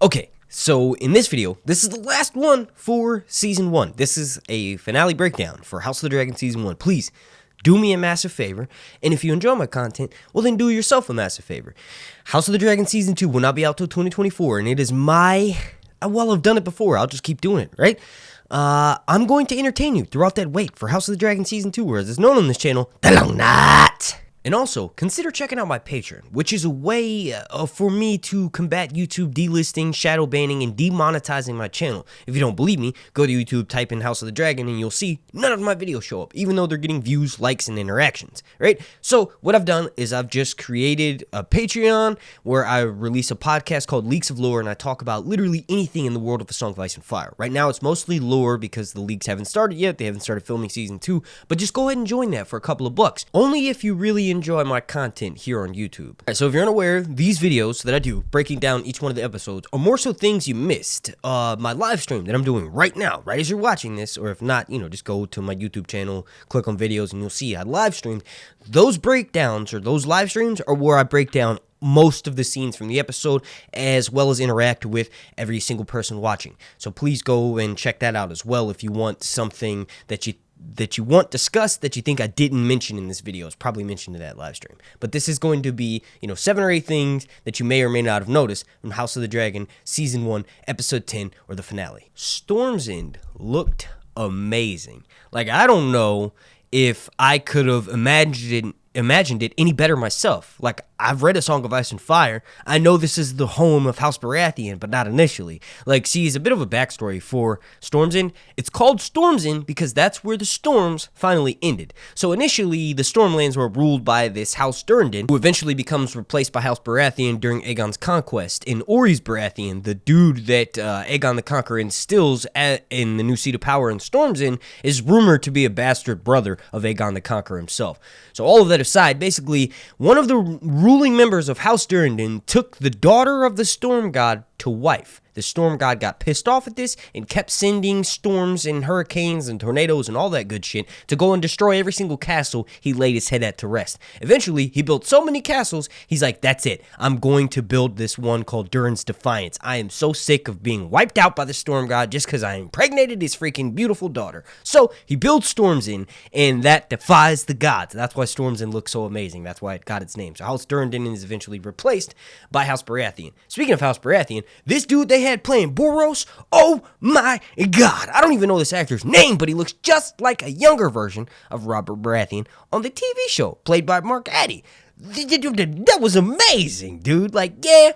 Okay, so in this video, this is the last one for Season 1. This is a finale breakdown for House of the Dragon Season 1. Please, do me a massive favor, and if you enjoy my content, well then do yourself a massive favor. House of the Dragon Season 2 will not be out till 2024, and it is my... well, I've done it before, I'll just keep doing it, right? I'm going to entertain you throughout that wait for House of the Dragon Season 2, or as it's known on this channel, The Long Night. And also, consider checking out my Patreon, which is a way for me to combat YouTube delisting, shadow banning, and demonetizing my channel. If you don't believe me, go to YouTube, type in House of the Dragon, and you'll see none of my videos show up, even though they're getting views, likes, and interactions, right? So, what I've done is I've just created a Patreon where I release a podcast called Leaks of Lore, and I talk about literally anything in the world of A Song of Ice and Fire. Right now, it's mostly lore because the leaks haven't started yet. They haven't started filming Season 2, but just go ahead and join that for a couple of bucks. Only if you really enjoy my content here on YouTube. Alright, so if you're unaware, these videos that I do, breaking down each one of the episodes, are more so things you missed. My live stream that I'm doing right now, right as you're watching this, or if not, you know, just go to my YouTube channel, click on videos, and you'll see I live streamed. Those breakdowns, or those live streams, are where I break down most of the scenes from the episode, as well as interact with every single person watching. So please go and check that out as well if you want something that you want discussed that you think I didn't mention in this video. It's probably mentioned in that live stream. But this is going to be, 7 or 8 things that you may or may not have noticed from House of the Dragon Season 1, Episode 10, or the finale. Storm's End looked amazing. Like, I don't know if I could have imagined it any better myself. Like, I've read A Song of Ice and Fire. I know this is the home of House Baratheon, but not initially. Like, see, it's a bit of a backstory for Storm's End. It's called Storm's End because that's where the storms finally ended. So initially, the Stormlands were ruled by this House Durrandon, who eventually becomes replaced by House Baratheon during Aegon's conquest. And Orys Baratheon, the dude that Aegon the Conqueror instills in the new seat of power in Storm's End, is rumored to be a bastard brother of Aegon the Conqueror himself. So all of that aside, basically, one of the ruling members of House Durrandon took the daughter of the Storm God to wife. The Storm God got pissed off at this and kept sending storms and hurricanes and tornadoes and all that good shit to go and destroy every single castle he laid his head at to rest. Eventually, he built so many castles, he's like, that's it. I'm going to build this one called Durin's Defiance. I am so sick of being wiped out by the Storm God just because I impregnated his freaking beautiful daughter. So, he builds Storm's End, and that defies the gods. That's why Storm's End looks so amazing. That's why it got its name. So, House Durrandon is eventually replaced by House Baratheon. Speaking of House Baratheon, this dude they had playing Boros, oh my god, I don't even know this actor's name, but he looks just like a younger version of Robert Baratheon on the TV show, played by Mark Addy. That was amazing, dude. Like, yeah,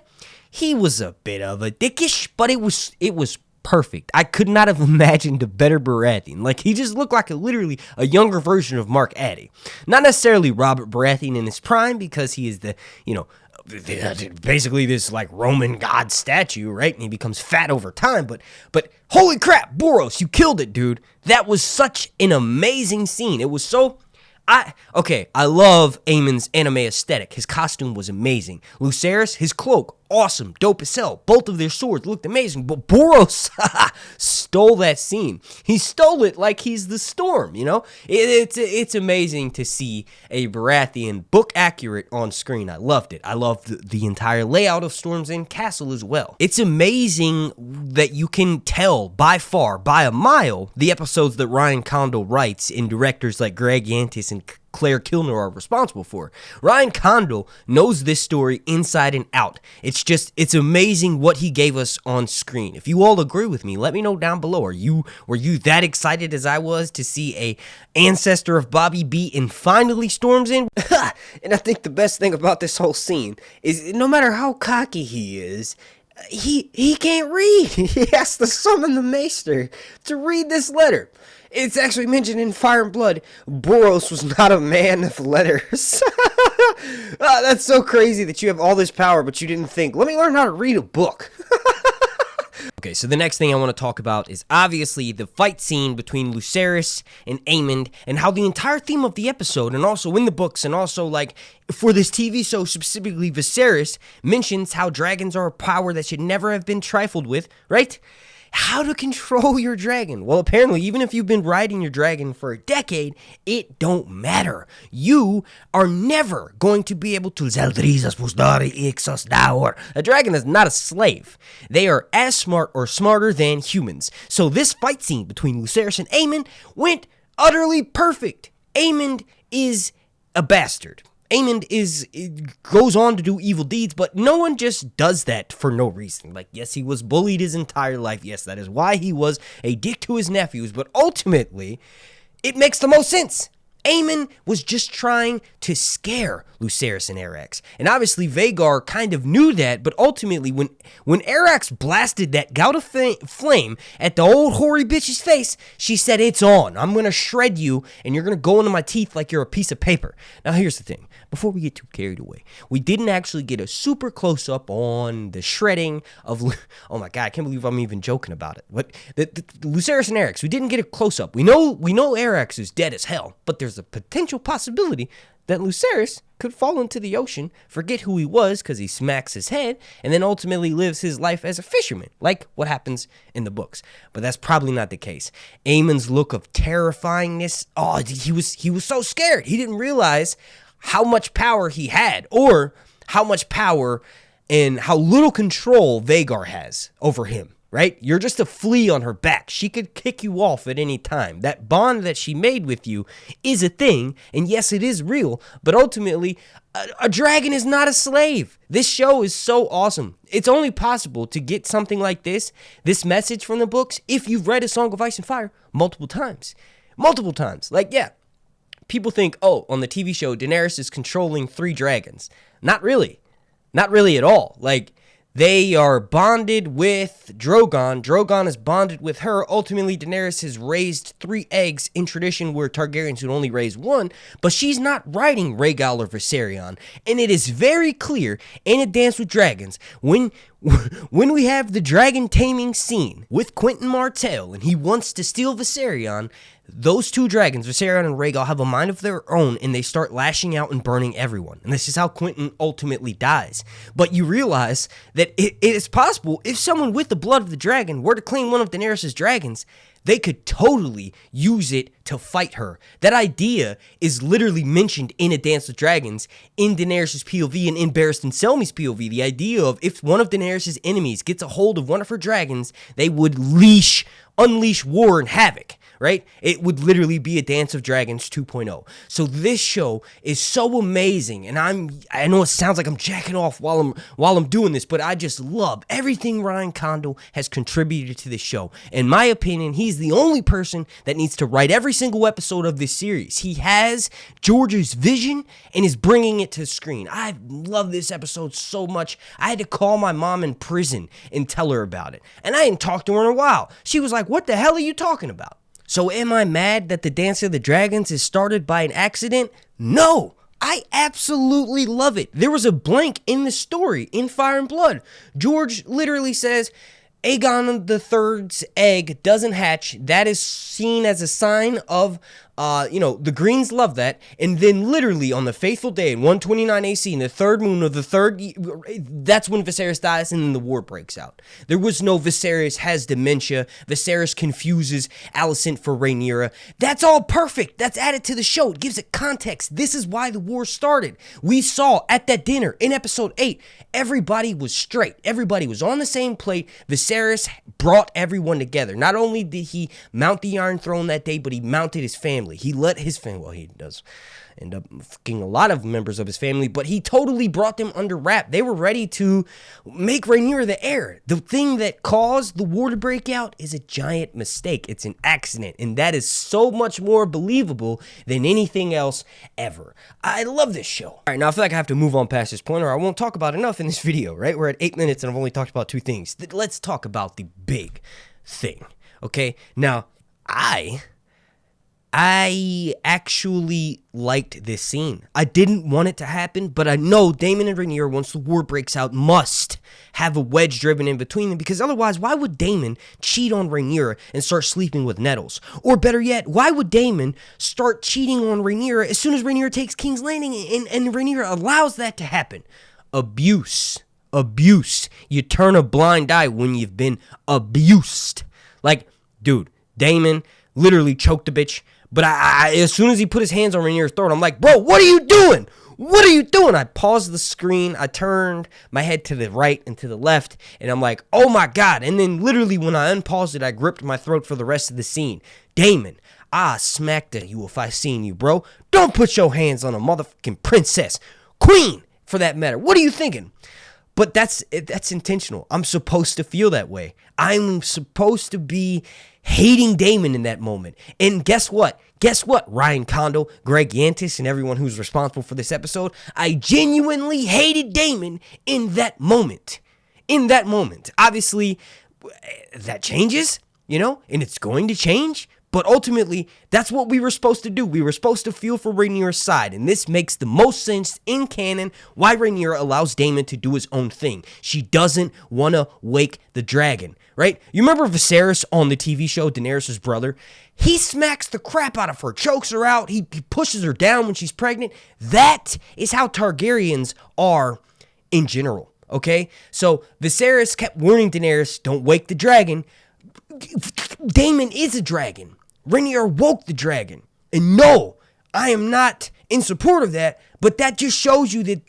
he was a bit of a dickish, but it was perfect. I could not have imagined a better Baratheon. Like, he just looked like literally a younger version of Mark Addy. Not necessarily Robert Baratheon in his prime, because he is the, basically this like Roman god statue, right? And he becomes fat over time, but holy crap, Boros, you killed it, dude. That was such an amazing scene. It was so... I love Aemon's anime aesthetic. His costume was amazing. Lucerys, his cloak, awesome, dope as hell. Both of their swords looked amazing, but Boros stole that scene. He stole it like he's the storm, It's amazing to see a Baratheon book accurate on screen. I loved it. I loved the entire layout of Storm's End Castle as well. It's amazing that you can tell by far, by a mile, the episodes that Ryan Condal writes and directors like Greg Yantis and Claire Kilner are responsible for. Ryan Condal knows this story inside and out. It's amazing what he gave us on screen. If you all agree with me, let me know down below. Were you that excited as I was to see a ancestor of Bobby B and finally Storm's End? And I think the best thing about this whole scene is no matter how cocky he is, he can't read. He has to summon the Maester to read this letter. It's actually mentioned in Fire and Blood, Boros was not a man of letters. That's so crazy that you have all this power, but you didn't think, let me learn how to read a book. Okay, so the next thing I want to talk about is obviously the fight scene between Lucerys and Aemon, and how the entire theme of the episode, and also in the books, and also like for this TV show specifically, Viserys mentions how dragons are a power that should never have been trifled with, right? how to control your dragon. Well, apparently, even if you've been riding your dragon for a decade, it don't matter. You are never going to be able to. A dragon is not a slave. They are as smart or smarter than humans. So this fight scene between Lucerys and Aemond went utterly perfect. Aemond is a bastard. Aemond goes on to do evil deeds, but no one just does that for no reason. Like, yes, he was bullied his entire life. Yes, that is why he was a dick to his nephews, but ultimately, it makes the most sense. Aemond was just trying to scare Lucerys and Arrax. And obviously, Vhagar kind of knew that, but ultimately, when Arrax blasted that gout of flame at the old hoary bitch's face, she said, "It's on. I'm going to shred you, and you're going to go into my teeth like you're a piece of paper." Now, here's the thing. Before we get too carried away, we didn't actually get a super close-up on the shredding of... Oh my god, I can't believe I'm even joking about it. What? The Lucerys and Arrax, we didn't get a close-up. We know Arrax is dead as hell, but there's a potential possibility that Lucerys could fall into the ocean, forget who he was because he smacks his head, and then ultimately lives his life as a fisherman, like what happens in the books. But that's probably not the case. Aemon's look of terrifyingness, he was so scared. He didn't realize how much power he had, or how much power and how little control Vhagar has over him, right? You're just a flea on her back. She could kick you off at any time. That bond that she made with you is a thing, and yes, it is real, but ultimately, a dragon is not a slave. This show is so awesome. It's only possible to get something like this message from the books, if you've read A Song of Ice and Fire multiple times. Multiple times. Like, yeah. People think, oh, on the TV show, Daenerys is controlling 3 dragons. Not really. Not really at all. Like, they are bonded with Drogon. Drogon is bonded with her. Ultimately, Daenerys has raised 3 eggs in tradition where Targaryens would only raise 1. But she's not riding Rhaegal or Viserion. And it is very clear in A Dance with Dragons, when we have the dragon taming scene with Quentyn Martell and he wants to steal Viserion, those 2 dragons, Viserion and Rhaegal, have a mind of their own, and they start lashing out and burning everyone. And this is how Quentyn ultimately dies. But you realize that it is possible, if someone with the blood of the dragon were to claim one of Daenerys' dragons, they could totally use it to fight her. That idea is literally mentioned in A Dance with Dragons, in Daenerys' POV and in Barristan Selmy's POV. The idea of if one of Daenerys' enemies gets a hold of one of her dragons, they would unleash war and havoc. Right? It would literally be A Dance of Dragons 2.0. So this show is so amazing, and I know it sounds like I'm jacking off while I'm doing this, but I just love everything Ryan Condal has contributed to this show. In my opinion, he's the only person that needs to write every single episode of this series. He has George's vision and is bringing it to the screen. I love this episode so much. I had to call my mom in prison and tell her about it, and I hadn't talked to her in a while. She was like, "What the hell are you talking about?" So am I mad that the Dance of the Dragons is started by an accident? No, I absolutely love it. There was a blank in the story in Fire and Blood. George literally says, Aegon III's egg doesn't hatch. That is seen as a sign of, the Greens love that. And then literally on the faithful day in 129 AC, in the third moon of the third, that's when Viserys dies and then the war breaks out. There was no Viserys has dementia. Viserys confuses Alicent for Rhaenyra. That's all perfect. That's added to the show. It gives it context. This is why the war started. We saw at that dinner in episode 8, everybody was straight. Everybody was on the same plate. Viserys brought everyone together. Not only did he mount the Iron Throne that day, but he mounted his family. He let his family, well, he does end up fucking a lot of members of his family, but he totally brought them under wrap. They were ready to make Rhaenyra the heir. The thing that caused the war to break out is a giant mistake. It's an accident, and that is so much more believable than anything else ever. I love this show. All right, now I feel like I have to move on past this point, or I won't talk about enough in this video, right? We're at 8 minutes, and I've only talked about 2 things. Let's talk about the big thing, okay? Now, I actually liked this scene. I didn't want it to happen, but I know Daemon and Rhaenyra, once the war breaks out, must have a wedge driven in between them, because otherwise, why would Daemon cheat on Rhaenyra and start sleeping with Nettles? Or better yet, why would Daemon start cheating on Rhaenyra as soon as Rhaenyra takes King's Landing and Rhaenyra allows that to happen? Abuse. You turn a blind eye when you've been abused. Like, dude, Daemon literally choked the bitch. But I as soon as he put his hands on Rhaenyra's throat, I'm like, bro, what are you doing? What are you doing? I paused the screen. I turned my head to the right and to the left. And I'm like, oh my God. And then literally when I unpaused it, I gripped my throat for the rest of the scene. Daemon, I smacked at you if I seen you, bro. Don't put your hands on a motherfucking princess. Queen, for that matter. What are you thinking? But that's intentional. I'm supposed to feel that way. I'm supposed to be hating Daemon in that moment. And guess what? Ryan Kondo, Greg Yantis, and everyone who's responsible for this episode, I genuinely hated Daemon in that moment. Obviously, that changes, and it's going to change. But ultimately, that's what we were supposed to do. We were supposed to feel for Rhaenyra's side. And this makes the most sense in canon why Rhaenyra allows Daemon to do his own thing. She doesn't want to wake the dragon, right? You remember Viserys on the TV show, Daenerys' brother? He smacks the crap out of her, chokes her out. He pushes her down when she's pregnant. That is how Targaryens are in general, okay? So Viserys kept warning Daenerys, don't wake the dragon. Daemon is a dragon. Rhaenyra woke the dragon. And no, I am not in support of that, but that just shows you that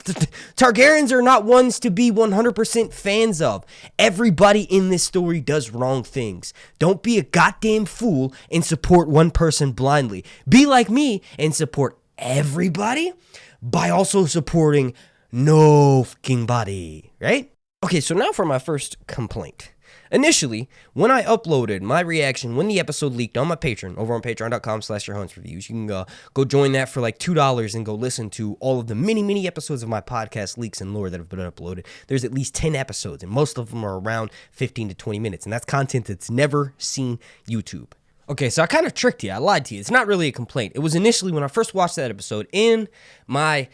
Targaryens are not ones to be 100% fans of. Everybody in this story does wrong things. Don't be a goddamn fool and support one person blindly. Be like me and support everybody by also supporting no fucking body, right? Okay, so now for my first complaint. Initially, when I uploaded my reaction, when the episode leaked on my Patreon, over on patreon.com/yourhuntsreviews, you can go join that for like $2 and go listen to all of the mini episodes of my podcast, Leaks and Lore, that have been uploaded. There's at least 10 episodes, and most of them are around 15 to 20 minutes, and that's content that's never seen YouTube. Okay, so I kind of tricked you. I lied to you. It's not really a complaint. It was initially when I first watched that episode in my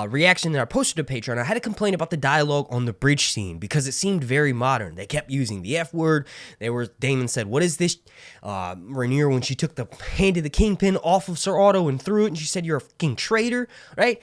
reaction that I posted to Patreon, I had to complain about the dialogue on the bridge scene because it seemed very modern. They kept using the F word. Daemon said, what is this? Rhaenyra, when she took the hand of the kingpin off of Sir Otto and threw it, and she said, you're a fucking traitor, right?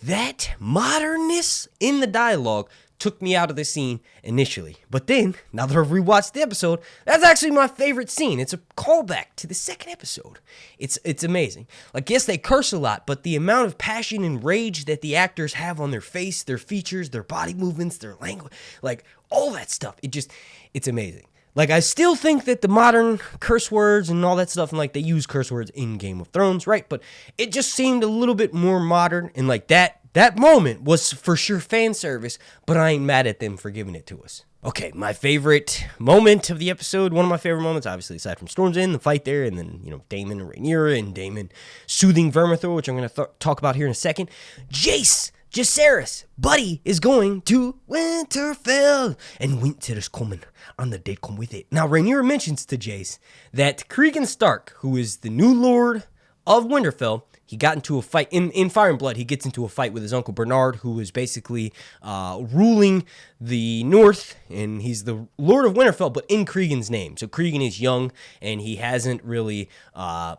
That modernness in the dialogue took me out of the scene initially. But then, now that I've rewatched the episode, that's actually my favorite scene. It's a callback to the second episode. It's amazing. Like, yes, they curse a lot, but the amount of passion and rage that the actors have on their face, their features, their body movements, their language, like, all that stuff, it's amazing. Like, I still think that the modern curse words and all that stuff, and like, they use curse words in Game of Thrones, right? But it just seemed a little bit more modern, and like, that moment was for sure fan service, but I ain't mad at them for giving it to us. Okay, my favorite moment of the episode, one of my favorite moments, obviously, aside from Storm's End, the fight there, and then, Daemon and Rhaenyra, and Daemon soothing Vermithor, which I'm going to talk about here in a second. Jacaerys, buddy, is going to Winterfell, and winter is coming, and the date come with it. Now, Rhaenyra mentions to Jace that Cregan Stark, who is the new lord of Winterfell, he got into a fight, in Fire and Blood, he gets into a fight with his uncle Bernard, who is basically ruling the North, and he's the Lord of Winterfell, but in Cregan's name. So Cregan is young, and he hasn't really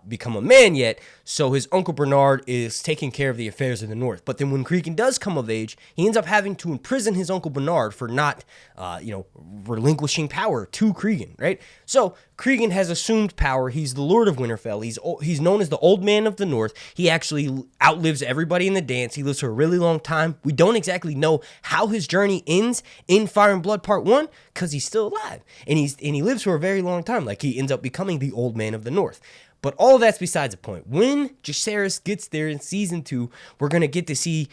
become a man yet, so his uncle Bernard is taking care of the affairs of the North. But then when Cregan does come of age, he ends up having to imprison his uncle Bernard for not, relinquishing power to Cregan, right? So Cregan has assumed power. He's the Lord of Winterfell. He's known as the Old Man of the North. He actually outlives everybody in the dance. He lives for a really long time. We don't exactly know how his journey ends in Fire and Blood Part 1 because he's still alive. And he lives for a very long time. Like, he ends up becoming the Old Man of the North. But all of that's besides the point. When Jacaerys gets there in Season 2, we're going to get to see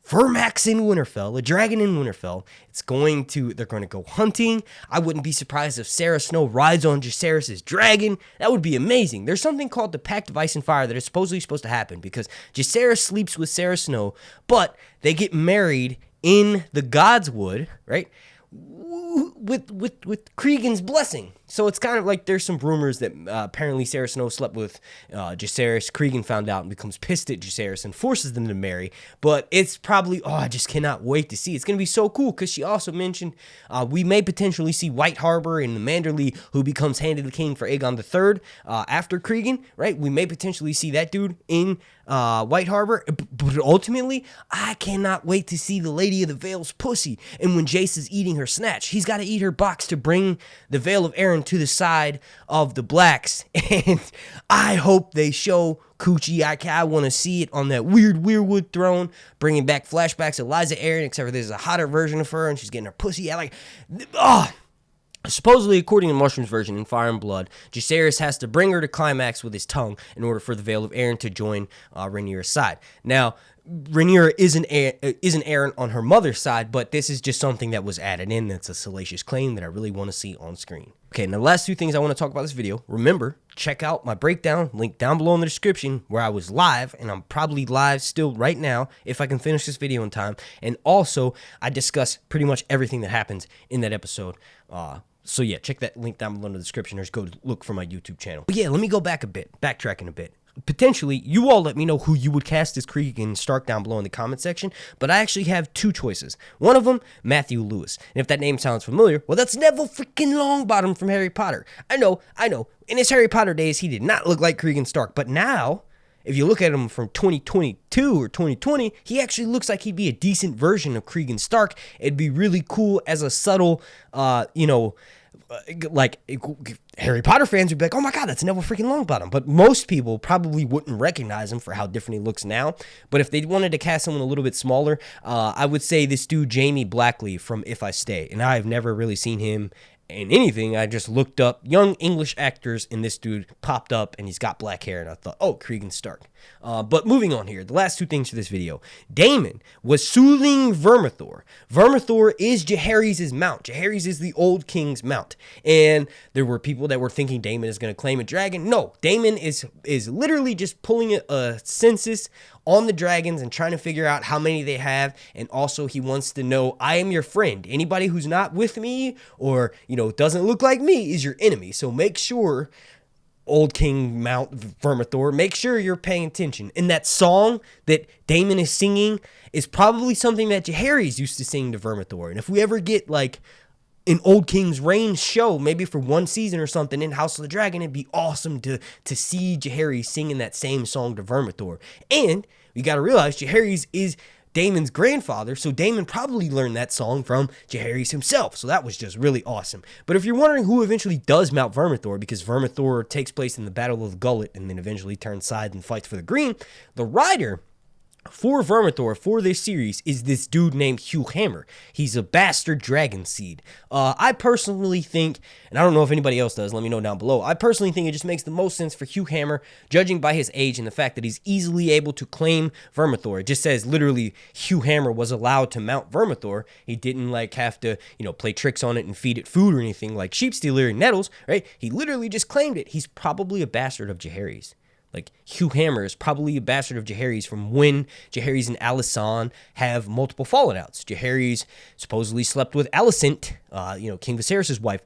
Vermax in Winterfell, a dragon in Winterfell. They're going to go hunting. I wouldn't be surprised if Sarah Snow rides on Jacaerys' dragon. That would be amazing. There's something called the Pact of Ice and Fire that is supposedly supposed to happen because Jacaerys sleeps with Sarah Snow, but they get married in the Godswood, right? With Cregan's blessing. So it's kind of like there's some rumors that apparently Sarah Snow slept with Jacaerys. Cregan found out and becomes pissed at Jacaerys and forces them to marry. But it's probably, I just cannot wait to see. It's going to be so cool because she also mentioned we may potentially see White Harbor and the Manderly who becomes Hand of the King for Aegon III after Cregan, right? We may potentially see that dude in White Harbor. But ultimately, I cannot wait to see the Lady of the Vale's pussy. And when Jace is eating her snatch, he's got to eat her box to bring the Vale of Aaron Aaron to the side of the blacks, and I hope they show Coochie. I want to see it on that weird Weirwood throne, bringing back flashbacks of Liza Aaron, except for there's a hotter version of her, and she's getting her pussy out. Supposedly, according to Mushroom's version in Fire and Blood, Jacaerys has to bring her to climax with his tongue in order for the Veil of Aaron to join Rhaenyra's side. Now, Rhaenyra isn't Aaron on her mother's side, but this is just something that was added in. That's a salacious claim that I really want to see on screen. Okay, and the last two things I want to talk about this video. Remember, check out my breakdown, link down below in the description, where I was live, and I'm probably live still right now if I can finish this video in time. And also, I discuss pretty much everything that happens in that episode. So yeah, check that link down below in the description, or just go look for my YouTube channel. But yeah, let me go backtracking a bit. Potentially, you all let me know who you would cast as Cregan Stark down below in the comment section, but I actually have two choices. One of them, Matthew Lewis. And if that name sounds familiar, well, that's Neville freaking Longbottom from Harry Potter. I know. In his Harry Potter days, he did not look like Cregan Stark, but now, if you look at him from 2022 or 2020, he actually looks like he'd be a decent version of Cregan Stark. It'd be really cool as a subtle, like Harry Potter fans would be like, oh my god, that's Neville freaking Longbottom. But most people probably wouldn't recognize him for how different he looks now. But if they wanted to cast someone a little bit smaller, I would say this dude Jamie Blackley from If I Stay. And I've never really seen him in anything. I just looked up young English actors, and this dude popped up, and he's got black hair, and I thought, oh, Cregan Stark. But moving on here, the last two things for this video. Daemon was soothing Vermithor. Vermithor is Jaehaerys' mount. Jaehaerys is the old king's mount. And there were people that were thinking Daemon is going to claim a dragon. No, Daemon is literally just pulling a census on the dragons and trying to figure out how many they have. And also he wants to know, I am your friend. Anybody who's not with me or, doesn't look like me is your enemy. So make sure, Old King Mount Vermithor, make sure you're paying attention. And that song that Daemon is singing is probably something that Jaehaerys used to sing to Vermithor. And if we ever get like an Old King's Reign show, maybe for one season or something in House of the Dragon, it'd be awesome to see Jaehaerys singing that same song to Vermithor. And you got to realize Jaehaerys is Daemon's grandfather, so Daemon probably learned that song from Jaehaerys himself, so that was just really awesome. But if you're wondering who eventually does mount Vermithor, because Vermithor takes place in the Battle of the Gullet and then eventually turns sides and fights for the Green, the rider for Vermithor for this series is this dude named Hugh Hammer. He's a bastard dragon seed. I personally think, and I don't know if anybody else does, let me know down below, I personally think it just makes the most sense for Hugh Hammer, judging by his age and the fact that he's easily able to claim Vermithor. It just says literally Hugh Hammer was allowed to mount Vermithor. He didn't have to, play tricks on it and feed it food or anything like Sheepstealer and Nettles, right? He literally just claimed it. He's probably a bastard of Jaehaerys. Like, Hugh Hammer is probably a bastard of Jaehaerys from when Jaehaerys and Alysanne have multiple fallen outs. Jaehaerys supposedly slept with Alicent, King Viserys' wife,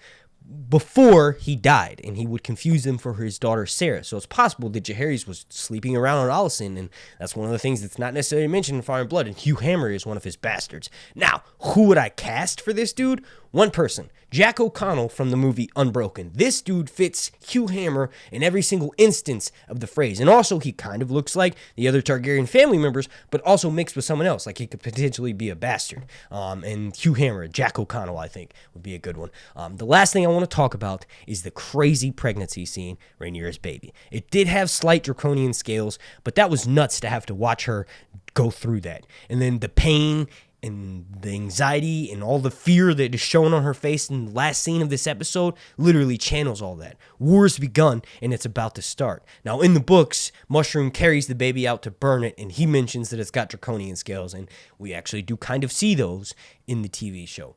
before he died, and he would confuse them for his daughter Sarah. So it's possible that Jaehaerys was sleeping around on Alicent, and that's one of the things that's not necessarily mentioned in Fire and Blood, and Hugh Hammer is one of his bastards. Now, who would I cast for this dude? One person, Jack O'Connell from the movie Unbroken. This dude fits Hugh Hammer in every single instance of the phrase. And also, he kind of looks like the other Targaryen family members, but also mixed with someone else. Like, he could potentially be a bastard. And Hugh Hammer, Jack O'Connell, I think, would be a good one. The last thing I want to talk about is the crazy pregnancy scene, Rhaenyra's baby. It did have slight draconian scales, but that was nuts to have to watch her go through that. And then the pain and the anxiety and all the fear that is shown on her face in the last scene of this episode literally channels all that. War's begun, and it's about to start. Now, in the books, Mushroom carries the baby out to burn it, and he mentions that it's got draconian scales, and we actually do kind of see those in the TV show.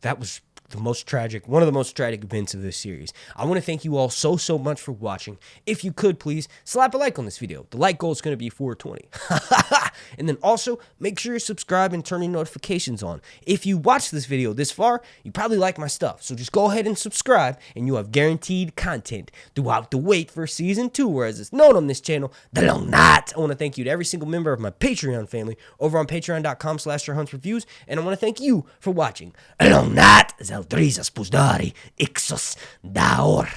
That was one of the most tragic events of this series. I want to thank you all so much for watching. If you could, please slap a like on this video. The like goal is going to be 420. And then also, make sure you subscribe and turn your notifications on. If you watched this video this far, you probably like my stuff. So just go ahead and subscribe, and you have guaranteed content throughout the wait for Season 2, or as it's known on this channel, The Long Night. I want to thank you to every single member of my Patreon family over on patreon.com/SirHuntsReviews, and I want to thank you for watching. A long night. Zaldriza spusdari, ixos daor.